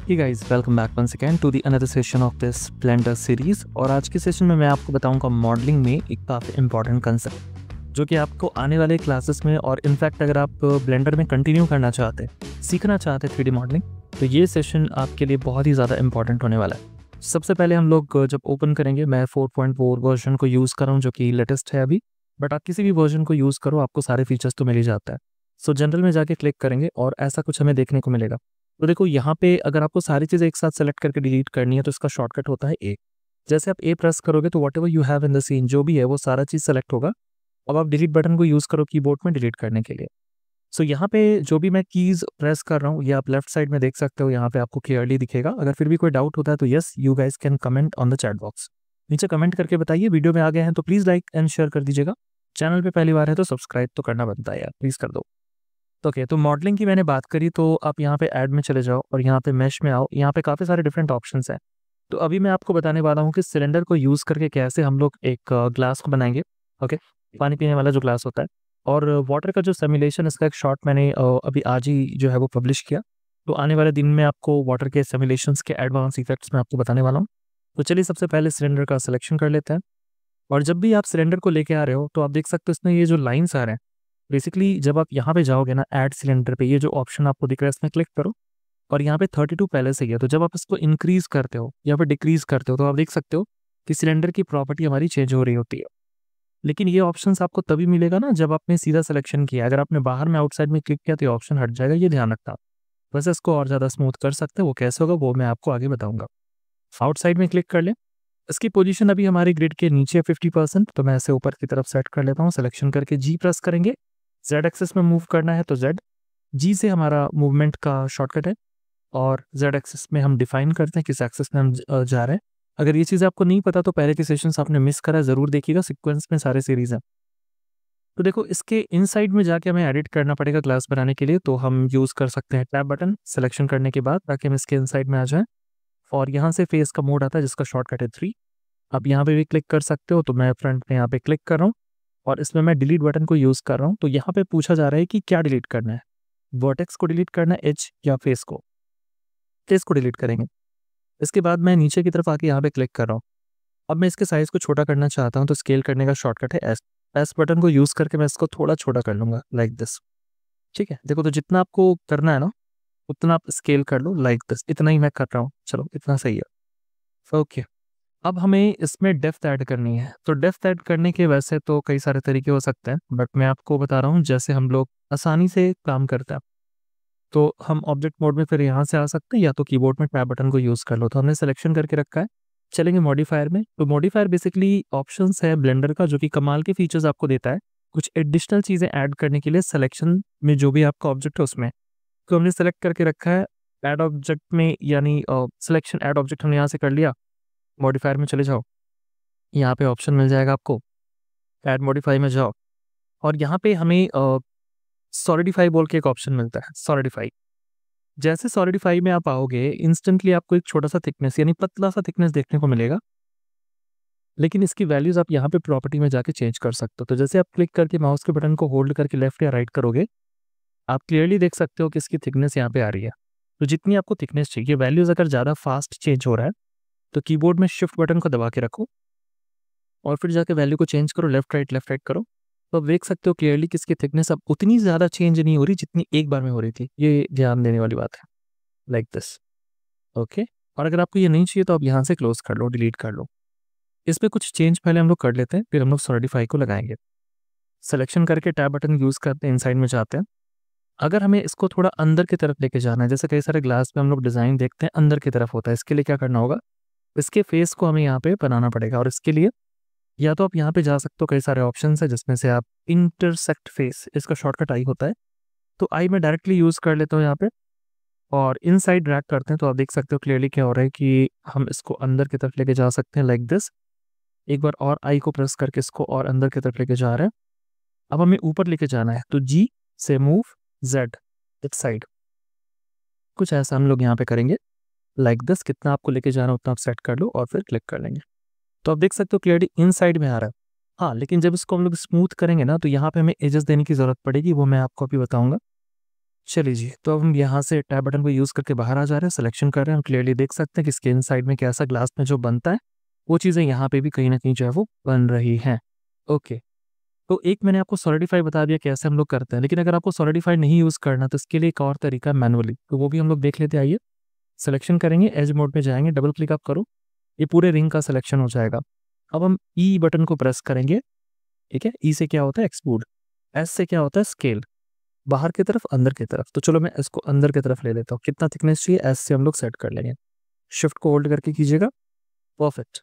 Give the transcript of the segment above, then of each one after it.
Hey guys, welcome back once again to the another session of this Blender series। और आज के session में मैं आपको बताऊंगा मॉडलिंग में एक काफ़ी इंपॉर्टेंट कंसेप्ट जो कि आपको आने वाले क्लासेस में और इनफैक्ट अगर आप ब्लेंडर में कंटिन्यू करना चाहते हैं, सीखना चाहते हैं 3D मॉडलिंग, तो ये सेशन आपके लिए बहुत ही ज़्यादा इंपॉर्टेंट होने वाला है। सबसे पहले हम लोग जब ओपन करेंगे, मैं 4.4 वर्जन को यूज़ कर रहा हूँ जो कि लेटेस्ट है अभी, बट आप किसी भी वर्जन को यूज़ करो आपको सारे फीचर्स तो मिल ही जाता है। सो जनरल में जाके क्लिक करेंगे और ऐसा कुछ हमें देखने को मिलेगा। तो देखो यहाँ पे अगर आपको सारी चीज़ें एक साथ सेलेक्ट करके डिलीट करनी है तो इसका शॉर्टकट होता है ए। जैसे आप ए प्रेस करोगे तो whatever you have in the scene जो भी है वो सारा चीज़ सेलेक्ट होगा। अब आप डिलीट बटन को यूज़ करो कीबोर्ड में डिलीट करने के लिए। सो यहाँ पे जो भी मैं कीज़ प्रेस कर रहा हूँ ये आप लेफ्ट साइड में देख सकते हो, यहाँ पे आपको क्लियरली दिखेगा। अगर फिर भी कोई डाउट होता है तो yes you guys can comment on the chat box. नीचे कमेंट करके बताइए। वीडियो में आ गए हैं तो प्लीज़ लाइक एंड शेयर कर दीजिएगा। चैनल पे पहली बार है तो सब्सक्राइब तो करना बनता है यार, प्लीज़ कर दो। ओके, तो मॉडलिंग की मैंने बात करी तो आप यहाँ पे ऐड में चले जाओ और यहाँ पे मैश में आओ। यहाँ पे काफ़ी सारे डिफरेंट ऑप्शंस हैं। तो अभी मैं आपको बताने वाला हूँ कि सिलेंडर को यूज़ करके कैसे हम लोग एक ग्लास को बनाएंगे। ओके, पानी पीने वाला जो ग्लास होता है। और वाटर का जो सिमुलेशन, इसका एक शॉर्ट मैंने अभी आज ही जो है वो पब्लिश किया। तो आने वाले दिन में आपको वाटर के सिमुलेशंस के एडवांस इफेक्ट्स मैं आपको बताने वाला हूँ। तो चलिए सबसे पहले सिलेंडर का सिलेक्शन कर लेते हैं। और जब भी आप सिलेंडर को लेके आ रहे हो तो आप देख सकते हो इसमें ये जो लाइन्स आ रहे हैं, बेसिकली जब आप यहाँ पे जाओगे ना ऐड सिलेंडर पे, ये जो ऑप्शन आपको दिख रहा है इसमें क्लिक करो। और यहाँ पे 32 पहले से ही है, तो जब आप इसको इंक्रीज करते हो या फिर डिक्रीज करते हो तो आप देख सकते हो कि सिलेंडर की प्रॉपर्टी हमारी चेंज हो रही होती है। लेकिन ये ऑप्शंस आपको तभी मिलेगा ना जब आपने सीधा सिलेक्शन किया। अगर आपने बाहर में आउटसाइड में क्लिक किया तो ये ऑप्शन हट जाएगा, ये ध्यान रखना। वैसे इसको और ज़्यादा स्मूथ कर सकते हैं, वो कैसे होगा वो मैं आपको आगे बताऊंगा। आउटसाइड में क्लिक कर लें। इसकी पोजीशन अभी हमारी ग्रिड के नीचे है 50%, तो मैं इसे ऊपर की तरफ सेट कर लेता हूँ। सिलेक्शन करके जी प्रेस करेंगे। जेड एक्सेस में मूव करना है तो जेड, जी से हमारा मूवमेंट का शॉर्टकट है। और जेड एक्सेस में हम डिफाइन करते हैं किस एक्सेस में हम जा रहे हैं। अगर ये चीज़ आपको नहीं पता तो पहले के सेशंस आपने मिस करा, ज़रूर देखिएगा, सीक्वेंस में सारे सीरीज़ हैं। तो देखो इसके इनसाइड में जाके हमें एडिट करना पड़ेगा क्लास बनाने के लिए, तो हम यूज़ कर सकते हैं टैब बटन सिलेक्शन करने के बाद, ताकि हम इसके इनसाइड में आ जाएं। और यहाँ से फेस का मोड आता है जिसका शॉर्टकट है 3। आप यहाँ पे भी क्लिक कर सकते हो, तो मैं फ्रंट में यहाँ पे क्लिक कर रहा हूँ और इसमें मैं डिलीट बटन को यूज़ कर रहा हूँ। तो यहाँ पे पूछा जा रहा है कि क्या डिलीट करना है, वर्टेक्स को डिलीट करना है, एज या फेस को। फेस को डिलीट करेंगे। इसके बाद मैं नीचे की तरफ आके यहाँ पे क्लिक कर रहा हूँ। अब मैं इसके साइज़ को छोटा करना चाहता हूँ तो स्केल करने का शॉर्टकट है एस। एस बटन को यूज़ करके मैं इसको थोड़ा छोटा कर लूँगा लाइक दिस। ठीक है, देखो तो जितना आपको करना है ना उतना आप स्केल कर लो लाइक दिस। इतना ही मैं कर रहा हूँ, चलो इतना सही है। ओके, अब हमें इसमें डेप्थ ऐड करनी है। तो डेप्थ ऐड करने के वैसे तो कई सारे तरीके हो सकते हैं, बट मैं आपको बता रहा हूँ जैसे हम लोग आसानी से काम करते हैं। तो हम ऑब्जेक्ट मोड में फिर यहाँ से आ सकते हैं या तो कीबोर्ड में टैब बटन को यूज़ कर लो। तो हमने सिलेक्शन करके रखा है, चलेंगे मॉडिफायर में। तो मॉडिफायर बेसिकली ऑप्शंस है ब्लेंडर का जो कि कमाल के फीचर्स आपको देता है कुछ एडिशनल चीज़ें ऐड करने के लिए सिलेक्शन में जो भी आपका ऑब्जेक्ट है उसमें। तो हमने सेलेक्ट करके रखा है ऐड ऑब्जेक्ट में, यानी सिलेक्शन ऐड ऑब्जेक्ट हमने यहाँ से कर लिया। मॉडिफायर में चले जाओ, यहाँ पे ऑप्शन मिल जाएगा आपको, ऐड मॉडिफाई में जाओ और यहाँ पे हमें सॉलिडिफाई बोल के एक ऑप्शन मिलता है, सॉलिडिफाई। जैसे सॉलिडिफाई में आप आओगे इंस्टेंटली आपको एक छोटा सा थिकनेस यानी पतला सा थिकनेस देखने को मिलेगा, लेकिन इसकी वैल्यूज आप यहाँ पे प्रॉपर्टी में जाके चेंज कर सकते हो। तो जैसे आप क्लिक करके माउस के बटन को होल्ड करके लेफ्ट या राइट करोगे, आप क्लियरली देख सकते हो कि इसकी थिकनेस यहाँ पे आ रही है। तो जितनी आपको थिकनेस चाहिए, वैल्यूज अगर ज़्यादा फास्ट चेंज हो रहा है तो कीबोर्ड में शिफ्ट बटन को दबा के रखो और फिर जाके वैल्यू को चेंज करो, लेफ्ट राइट करो। तो आप देख सकते हो क्लियरली कि इसकी थिकनेस अब उतनी ज़्यादा चेंज नहीं हो रही जितनी एक बार में हो रही थी। ये ध्यान देने वाली बात है, लाइक दिस। ओके, और अगर आपको ये नहीं चाहिए तो आप यहाँ से क्लोज कर लो, डिलीट कर लो। इसमें कुछ चेंज पहले हम लोग कर लेते हैं, फिर हम लोग सॉलिडिफाई को लगाएंगे। सिलेक्शन करके टैब बटन यूज़ करते हैं, इनसाइड में जाते हैं। अगर हमें इसको थोड़ा अंदर की तरफ लेके जाना है, जैसे कई सारे ग्लास में हम लोग डिज़ाइन देखते हैं अंदर की तरफ होता है, इसके लिए क्या करना होगा, इसके फेस को हमें यहाँ पे बनाना पड़ेगा। और इसके लिए या तो आप यहाँ पे जा सकते हो, कई सारे ऑप्शन है जिसमें से आप इंटरसेक्ट फेस, इसका शॉर्टकट आई होता है। तो आई में डायरेक्टली यूज़ कर लेता हूँ यहाँ पे और इनसाइड ड्रैग करते हैं। तो आप देख सकते हो क्लियरली क्या हो रहा है कि हम इसको अंदर की तरफ लेके जा सकते हैं लाइक दिस। एक बार और आई को प्रेस करके इसको और अंदर की तरफ लेके जा रहे हैं। अब हमें ऊपर लेके जाना है तो जी से मूव जेड इस साइड, कुछ ऐसा हम लोग यहाँ पे करेंगे लाइक दिस। कितना आपको लेके जाना है उतना आप सेट कर लो और फिर क्लिक कर लेंगे। तो आप देख सकते हो क्लियरली इन साइड में आ रहा है। हाँ, लेकिन जब इसको हम लोग स्मूथ करेंगे ना तो यहाँ पे हमें एजेस देने की ज़रूरत पड़ेगी, वो मैं आपको अभी बताऊंगा। चलिए जी, तो अब हम यहाँ से टैब बटन को यूज़ करके बाहर आ जा रहे हैं, सिलेक्शन कर रहे हैं। हम क्लियरली देख सकते हैं कि इसके इनसाइड में कैसा ग्लास में जो बनता है, वो चीज़ें यहाँ पे भी कहीं न कहीं जो है वो बन रही हैं। ओके, तो एक मैंने आपको सॉलिडिफाई बता दिया कैसे हम लोग करते हैं, लेकिन अगर आपको सॉलिडिफाई नहीं यूज़ करना तो इसके लिए एक और तरीका है मैनुअली, तो वो भी हम लोग देख लेते हैं। आइए, सिलेक्शन करेंगे, एज मोड में जाएँगे, डबल क्लिक आप करो, ये पूरे रिंग का सिलेक्शन हो जाएगा। अब हम ई बटन को प्रेस करेंगे, ठीक है? ई से क्या होता है एक्सट्रूड, एस से क्या होता है स्केल, बाहर की तरफ, अंदर की तरफ। तो चलो मैं इसको अंदर की तरफ ले लेता हूँ। कितना थिकनेस चाहिए एस से हम लोग सेट कर लेंगे। शिफ्ट को होल्ड करके कीजिएगा, परफेक्ट।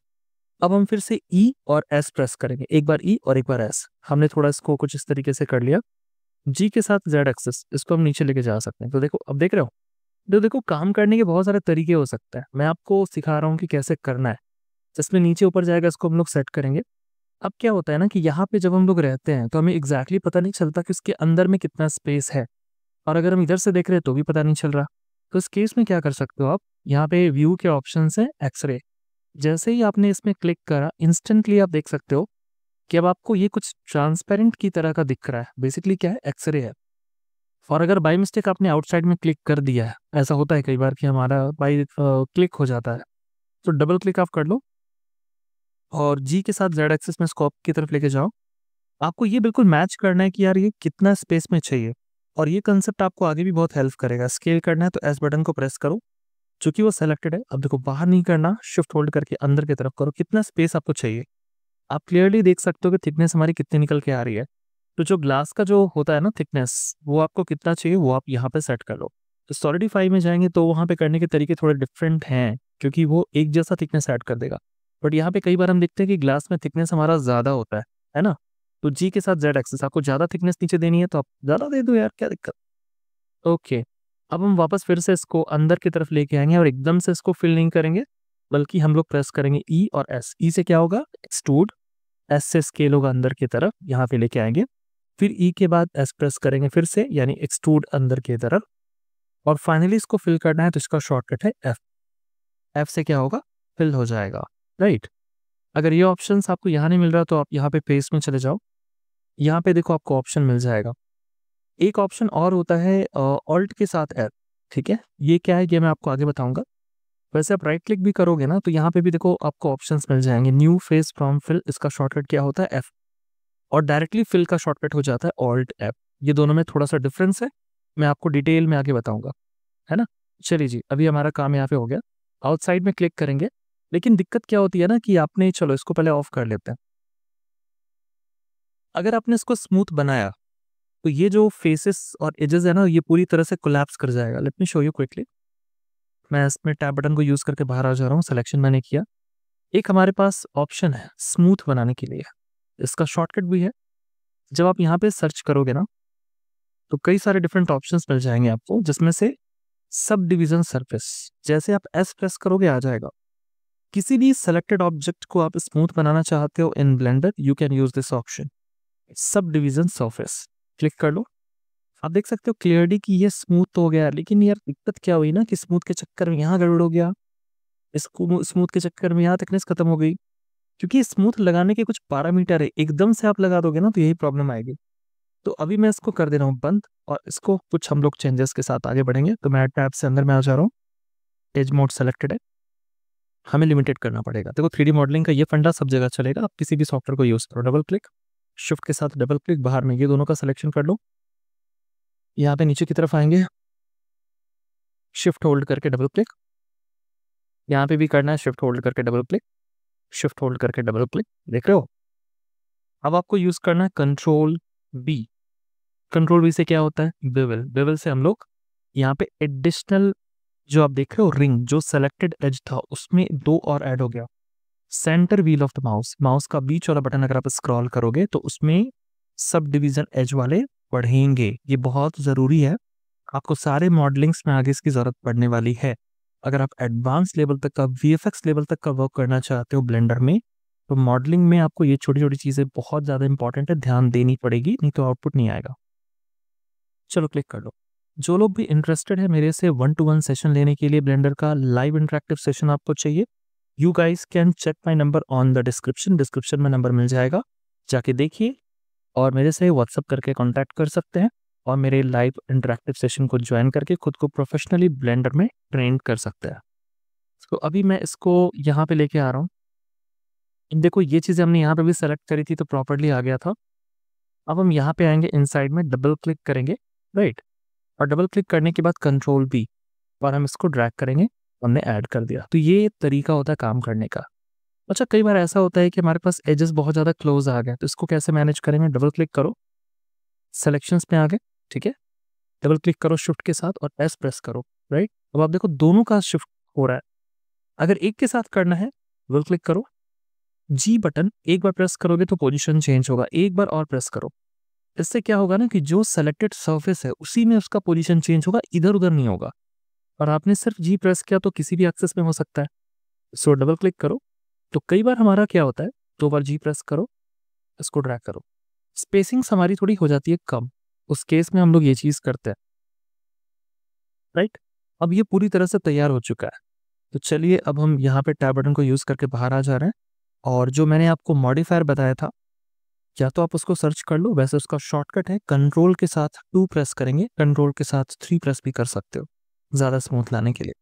अब हम फिर से ई और एस प्रेस करेंगे, एक बार ई और एक बार एस। हमने थोड़ा इसको कुछ इस तरीके से कर लिया। जी के साथ जेड एक्सिस, इसको हम नीचे लेके जा सकते हैं। तो देखो, अब देख रहे हो, तो देखो काम करने के बहुत सारे तरीके हो सकते हैं। मैं आपको सिखा रहा हूँ कि कैसे करना है। जिसमें नीचे ऊपर जाएगा इसको हम लोग सेट करेंगे। अब क्या होता है ना कि यहाँ पे जब हम लोग रहते हैं तो हमें एग्जैक्टली पता नहीं चलता कि उसके अंदर में कितना स्पेस है, और अगर हम इधर से देख रहे हैं तो भी पता नहीं चल रहा। तो इस केस में क्या कर सकते हो आप, यहाँ पे व्यू के ऑप्शन है एक्सरे। जैसे ही आपने इसमें क्लिक करा, इंस्टेंटली आप देख सकते हो कि अब आपको ये कुछ ट्रांसपेरेंट की तरह का दिख रहा है। बेसिकली क्या है, एक्सरे है। और अगर बाई मिस्टेक आपने आउटसाइड में क्लिक कर दिया है, ऐसा होता है कई बार कि हमारा बाई क्लिक हो जाता है, तो डबल क्लिक आप कर लो और जी के साथ जेड एक्सिस में स्कोप की तरफ लेके जाओ। आपको ये बिल्कुल मैच करना है कि यार ये कितना स्पेस में चाहिए, और ये कंसेप्ट आपको आगे भी बहुत हेल्प करेगा। स्केल करना है तो एस बटन को प्रेस करो, चूंकि वो सेलेक्टेड है। अब देखो, बाहर नहीं करना, शिफ्ट होल्ड करके अंदर की तरफ करो, कितना स्पेस आपको चाहिए। आप क्लियरली देख सकते हो कि थिकनेस हमारी कितनी निकल के आ रही है। तो जो ग्लास का जो होता है ना थिकनेस, वो आपको कितना चाहिए वो आप यहाँ पे सेट कर लो। तो सॉलिडिफाई में जाएंगे तो वहाँ पे करने के तरीके थोड़े डिफरेंट हैं, क्योंकि वो एक जैसा थिकनेस ऐड कर देगा। बट यहाँ पे कई बार हम देखते हैं कि ग्लास में थिकनेस हमारा ज़्यादा होता है ना? तो जी के साथ जेड एक्सिस, आपको ज़्यादा थिकनेस नीचे देनी है तो आप ज़्यादा दे दो यार, क्या दिक्कत। ओके, अब हम वापस फिर से इसको अंदर की तरफ लेके आएंगे और एकदम से इसको फिल नहीं करेंगे, बल्कि हम लोग प्रेस करेंगे ई और एस। ई से क्या होगा एक्सट्रूड, एस से स्केल होगा अंदर की तरफ, यहाँ पे लेके आएंगे। फिर ई के बाद एस प्रेस करेंगे फिर से, यानी एक्सट्रूड अंदर की तरफ। और फाइनली इसको फिल करना है तो इसका शॉर्टकट है एफ। एफ से क्या होगा, फिल हो जाएगा, राइट। अगर ये ऑप्शंस आपको यहाँ नहीं मिल रहा तो आप यहाँ पे पेस्ट में चले जाओ। यहाँ पे देखो आपको ऑप्शन मिल जाएगा। एक ऑप्शन और होता है ऑल्ट के साथ एफ, ठीक है। ये क्या है ये मैं आपको आगे बताऊंगा। वैसे आप राइट क्लिक भी करोगे ना तो यहाँ पे भी देखो आपको ऑप्शंस मिल जाएंगे। न्यू फेस फ्रॉम फिल, इसका शॉर्टकट क्या होता है एफ। और डायरेक्टली फिल का शॉर्टकट हो जाता है ऑल्ट एफ। ये दोनों में थोड़ा सा डिफरेंस है, मैं आपको डिटेल में आगे बताऊंगा, है ना। चलिए जी, अभी हमारा काम यहाँ पे हो गया। आउटसाइड में क्लिक करेंगे, लेकिन दिक्कत क्या होती है ना कि आपने, चलो इसको पहले ऑफ कर लेते हैं। अगर आपने इसको स्मूथ बनाया तो ये जो फेसेस और एजेस है ना, ये पूरी तरह से कोलैप्स कर जाएगा। Let me show you quickly. मैं इसमें टैब बटन को यूज करके बाहर आ जा रहा हूँ, सिलेक्शन मैंने किया। एक हमारे पास ऑप्शन है स्मूथ बनाने के लिए, इसका शॉर्टकट भी है। जब आप यहाँ पे सर्च करोगे ना तो कई सारे डिफरेंट ऑप्शंस मिल जाएंगे आपको, जिसमें से सब डिवीजन सरफेस, जैसे आप एस प्रेस करोगे आ जाएगा। किसी भी सेलेक्टेड ऑब्जेक्ट को आप स्मूथ बनाना चाहते हो in Blender, you can use this option sub division surface. Click कर लो, आप देख सकते हो क्लियरली कि ये स्मूथ तो हो गया, लेकिन यार दिक्कत क्या हुई ना कि स्मूथ के चक्कर में यहाँ गड़बड़ हो गया, इसको स्मूथ के चक्कर में यहाँ थिकनेस खत्म हो गई। क्योंकि स्मूथ लगाने के कुछ पैरामीटर है, एकदम से आप लगा दोगे ना तो यही प्रॉब्लम आएगी। तो अभी मैं इसको कर दे रहा हूँ बंद, और इसको कुछ हम लोग चेंजेस के साथ आगे बढ़ेंगे। तो मैं टैब से अंदर में आ जा रहा हूँ, एज मोड सेलेक्टेड है, हमें लिमिटेड करना पड़ेगा। देखो 3D मॉडलिंग का ये फंडा सब जगह चलेगा, आप किसी भी सॉफ्टवेयर को यूज करो। डबल क्लिक, शिफ्ट के साथ डबल क्लिक, बाहर में ये दोनों का सिलेक्शन कर लो। यहाँ पे नीचे की तरफ आएंगे, शिफ्ट होल्ड करके डबल क्लिक, यहाँ पे भी करना है, शिफ्ट होल्ड करके डबल क्लिक, शिफ्ट होल्ड करके डबल क्लिक, देख रहे हो। अब आपको यूज करना है कंट्रोल बी। कंट्रोल बी से क्या होता है बेवल, बेवल से हम लोग यहाँ पे एडिशनल, जो आप देख रहे हो रिंग, जो सेलेक्टेड एज था उसमें दो और ऐड हो गया। Centre wheel of the mouse, mouse का बीच वाला बटन अगर आप स्क्रॉल करोगे तो उसमें सब डिवीजन एज वाले बढ़ेंगे। ये बहुत जरूरी है, आपको सारे मॉडलिंग्स में आगे इसकी जरूरत पड़ने वाली है। अगर आप एडवांस लेवल तक का, VFX लेवल तक का वर्क करना चाहते हो ब्लेंडर में, तो मॉडलिंग में आपको ये छोटी छोटी चीजें बहुत ज्यादा इंपॉर्टेंट है, ध्यान देनी पड़ेगी, नहीं तो आउटपुट नहीं आएगा। चलो क्लिक कर लो। जो लोग भी इंटरेस्टेड है मेरे से 1-to-1 सेशन लेने के लिए, ब्लेंडर का लाइव इंटरेक्टिव सेशन आपको चाहिए, you guys can check my number on the description. Description में नंबर मिल जाएगा, जाके देखिए और मेरे से व्हाट्सअप करके कांटेक्ट कर सकते हैं। और मेरे लाइव इंटरेक्टिव सेशन को ज्वाइन करके खुद को प्रोफेशनली ब्लेंडर में ट्रेन कर सकते हैं। तो अभी मैं इसको यहाँ पे लेके आ रहा हूँ। देखो ये चीज़ें हमने यहाँ पे भी सेलेक्ट करी थी तो प्रॉपर्ली आ गया था। अब हम यहाँ पे आएंगे, इनसाइड में डबल क्लिक करेंगे, राइट, और डबल क्लिक करने के बाद कंट्रोल बी और हम इसको ड्रैग करेंगे, हमने ऐड कर दिया। तो ये तरीका होता है काम करने का। अच्छा, कई बार ऐसा होता है कि हमारे पास एजेस बहुत ज़्यादा क्लोज आ गए, तो इसको कैसे मैनेज करेंगे? डबल क्लिक करो, सेलेक्शंस में आ गए, ठीक है, डबल क्लिक करो शिफ्ट के साथ और एस प्रेस करो, राइट। अब आप देखो दोनों का शिफ्ट हो रहा है। अगर एक के साथ करना है डबल क्लिक करो, जी बटन एक बार प्रेस करोगे तो पोजीशन चेंज होगा, एक बार और प्रेस करो। इससे क्या होगा ना कि जो सेलेक्टेड सरफेस है उसी में उसका पोजीशन चेंज होगा, इधर उधर नहीं होगा। और आपने सिर्फ जी प्रेस किया तो किसी भी एक्सेस में हो सकता है। सो डबल क्लिक करो। तो कई बार हमारा क्या होता है, 2 बार जी प्रेस करो, इसको ड्रैग करो, स्पेसिंग्स हमारी थोड़ी हो जाती है कम, उस केस में हम लोग ये चीज़ करते हैं, राइट। अब ये पूरी तरह से तैयार हो चुका है। तो चलिए अब हम यहाँ पे टैब बटन को यूज़ करके बाहर आ जा रहे हैं, और जो मैंने आपको मॉडिफायर बताया था, या तो आप उसको सर्च कर लो, वैसे उसका शॉर्टकट है कंट्रोल के साथ 2 प्रेस करेंगे, कंट्रोल के साथ 3 प्रेस भी कर सकते हो ज़्यादा स्मूथ लाने के लिए।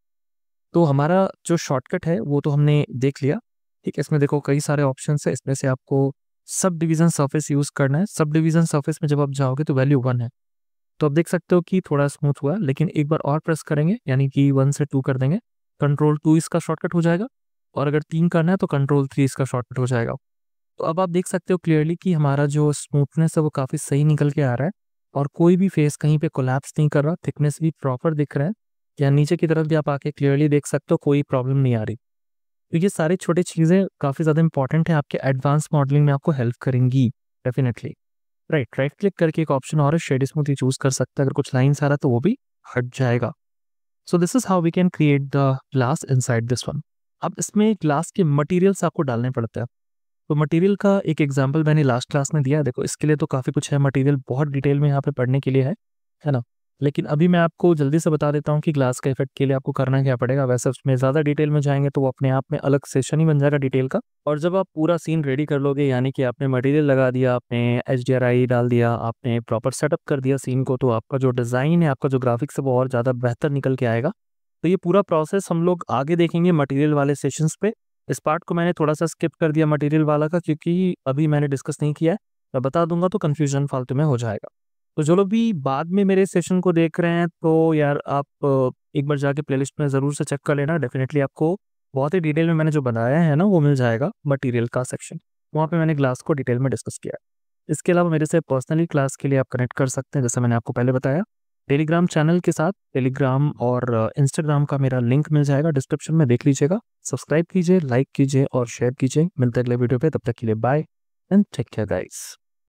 तो हमारा जो शॉर्टकट है वो तो हमने देख लिया, ठीक है। इसमें देखो कई सारे ऑप्शन है, इसमें से आपको सब डिवीजन सरफेस यूज़ करना है। सब डिवीजन सरफेस में जब आप जाओगे तो वैल्यू 1 है, तो आप देख सकते हो कि थोड़ा स्मूथ हुआ, लेकिन एक बार और प्रेस करेंगे यानी कि 1 से 2 कर देंगे, कंट्रोल 2 इसका शॉर्टकट हो जाएगा, और अगर 3 करना है तो कंट्रोल 3 इसका शॉर्टकट हो जाएगा। तो अब आप देख सकते हो क्लियरली कि हमारा जो स्मूथनेस है वो काफ़ी सही निकल के आ रहा है, और कोई भी फेस कहीं पे कोलैप्स नहीं कर रहा, थिकनेस भी प्रॉपर दिख रहा है, या नीचे की तरफ भी आप आके क्लियरली देख सकते हो कोई प्रॉब्लम नहीं आ रही। तो ये सारी छोटी चीज़ें काफ़ी ज़्यादा इंपॉर्टेंट है, आपके एडवांस मॉडलिंग में आपको हेल्प करेंगी डेफिनेटली, राइट। राइट क्लिक करके एक ऑप्शन और है, शेड स्मूथ, चूज कर सकते हैं। अगर कुछ लाइन्स आ रहा है तो वो भी हट जाएगा। So this is how we can create the glass inside this one. अब इसमें ग्लास के मटेरियल्स आपको डालने पड़ते हैं। तो मटेरियल का एक एग्जांपल मैंने लास्ट क्लास में दिया है। देखो इसके लिए तो काफ़ी कुछ है, मटेरियल बहुत डिटेल में यहाँ पे पढ़ने के लिए है ना। लेकिन अभी मैं आपको जल्दी से बता देता हूँ कि ग्लास के इफेक्ट के लिए आपको करना क्या पड़ेगा। वैसे उसमें ज़्यादा डिटेल में जाएंगे तो वो अपने आप में अलग सेशन ही बन जाएगा डिटेल का। और जब आप पूरा सीन रेडी कर लोगे, यानी कि आपने मटेरियल लगा दिया, आपने HDRI डाल दिया, आपने प्रॉपर सेटअप कर दिया सीन को, तो आपका जो डिज़ाइन है, आपका जो ग्राफिक्स है वो और ज़्यादा बेहतर निकल के आएगा। तो ये पूरा प्रोसेस हम लोग आगे देखेंगे मटेरियल वाले सेशंस पे। इस पार्ट को मैंने थोड़ा-सा स्किप कर दिया मटेरियल वाला का, क्योंकि अभी मैंने डिस्कस नहीं किया है। मैं बता दूँगा तो कन्फ्यूज़न फालतू में हो जाएगा। तो जो लोग भी बाद में मेरे सेशन को देख रहे हैं तो यार आप एक बार जाके प्लेलिस्ट में ज़रूर से चेक कर लेना। डेफ़िनेटली आपको बहुत ही डिटेल में मैंने जो बनाया है ना वो मिल जाएगा मटेरियल का सेक्शन। वहाँ पे मैंने ग्लास को डिटेल में डिस्कस किया है। इसके अलावा मेरे से पर्सनली क्लास के लिए आप कनेक्ट कर सकते हैं, जैसा मैंने आपको पहले बताया। टेलीग्राम चैनल के साथ टेलीग्राम और इंस्टाग्राम का मेरा लिंक मिल जाएगा डिस्क्रिप्शन में, देख लीजिएगा। सब्सक्राइब कीजिए, लाइक कीजिए और शेयर कीजिए। मिलते हैं अगले वीडियो पे, तब तक के लिए bye and take care guys.